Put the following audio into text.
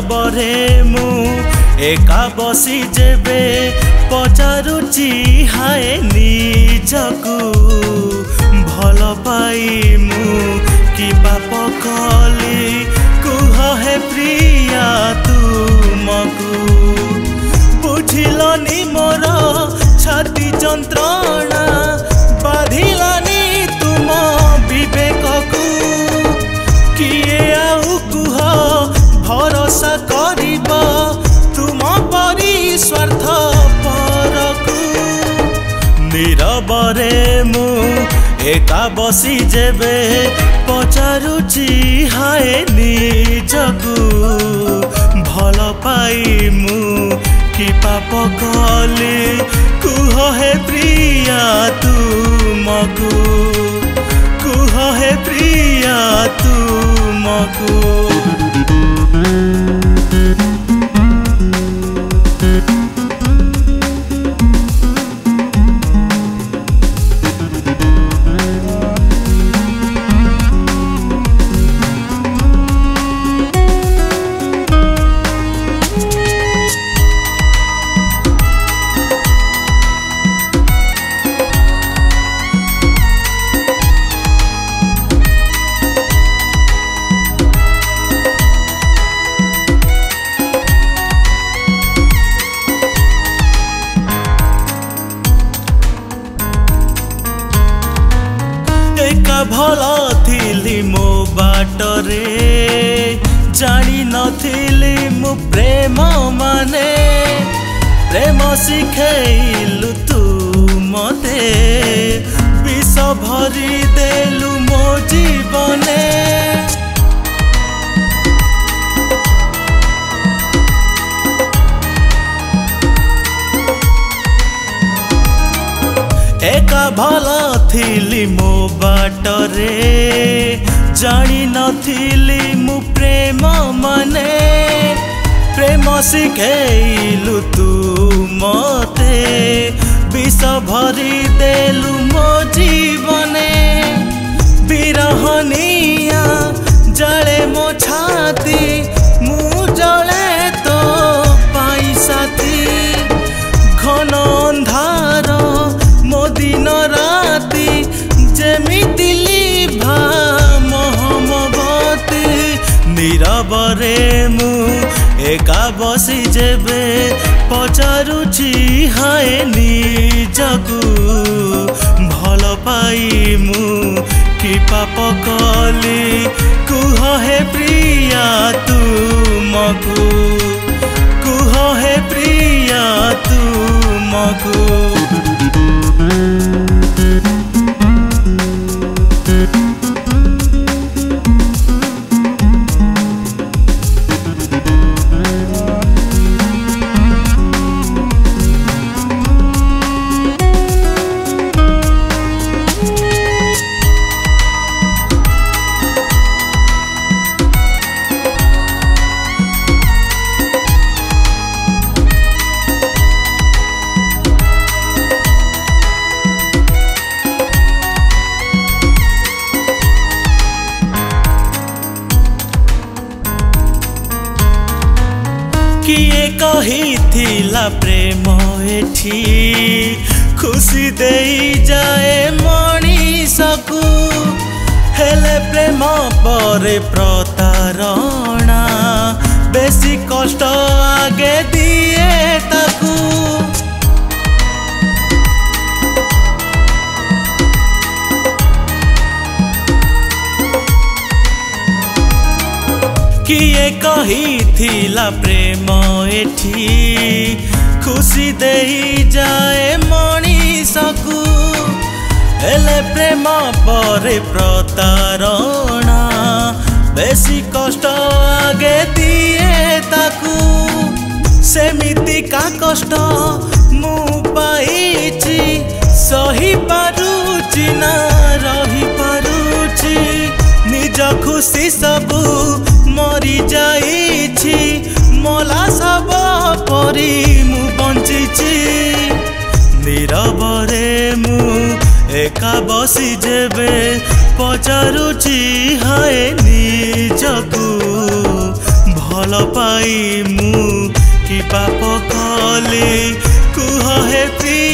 नीरबरे मु एका बसी जेबे पचारुची हाय निजकू भल पाई मु कि पाप कली कुह हे प्रिया तुमकू बुझिलनी मोर छाती जंत्रणा बाधिलानी तुम विवेक को किए आउ कुह भरोसा करिबा तुम परी स्वार्थ परकू नीरबरे मु एका बसी जेबे पचारुची हाय निजकू भल पाई मु कि पाप कली कुह हे प्रिया तुमकू कुह हे प्रिया तुमकू भल थिली मो बाटरे जानी नथिली मु प्रेम माने प्रेम शिखेलु तू मते विष भरी देलु मो जीवने एका भल थिली मो बाटरे जानी नथिली मु प्रेम माने प्रेम शिखेलु तू मते विष भरी देलु मो जीवने बिरहनिया जले मो छाती मु जले तो पाई साथी घन अंधार मो दिन राति जेमिति लिभा मोहमबती नीरबरे मु एका बसी जेबे पचारुची हाय निजकू भल पाई मु कि पाप कली कुह हे प्रिया तुमकू कुह हे प्रिया तुमकू किए कही थिला प्रेम एठी खुशी देई जाए मनीषकू हेले प्रेम परे प्रतारणा बेसी कष्ट आगे दिए ताकू किए कही थिला प्रेम एठी खुशी देई जाए मनीषकू हेले प्रेम परे प्रतारणा बेसी कष्ट आगे दिए ताकू सेमिति का कष्ट मु पाइछि सही पारुछि ना रही पारुछि निज खुशी सबू मरी जाइछि मला सब परी मु बंचिछि नीरबरे मु एका बसी जेबे पचारुछि हाय निजकू भल पाई मु कि पाप कले कुह हे प्रिय